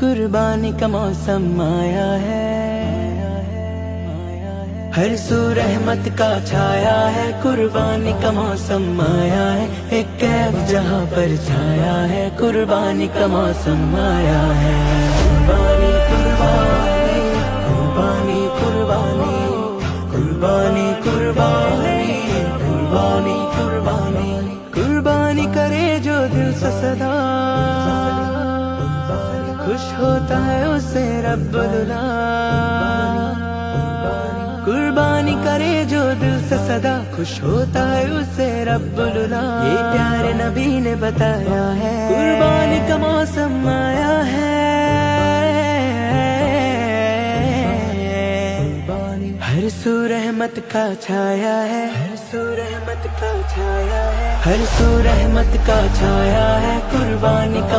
قربانی کا موسم آیا ہے، ہر سو رحمت کا چھایا ہے، قربانی کا موسم آیا ہے، ایک کیف جہاں پر چھایا ہے، قربانی کا موسم آیا ہے۔ قربانی قربانی قربانی قربانی قربانی قربانی قربانی قربانی قربانی کرے جو دل سے صدا، خوش ہوتا ہے اسے رب العلا۔ قربانی کرے جو دل سے صدا، خوش ہوتا ہے اسے رب العلا۔ یہ پیارے نبی نے بتایا ہے، قربانی کا موسم آیا ہے، ہر سو رحمت کا چھایا ہے، ہر سو رحمت کا چھایا ہے، ہر سو رحمت کا چھایا ہے، قربانی کا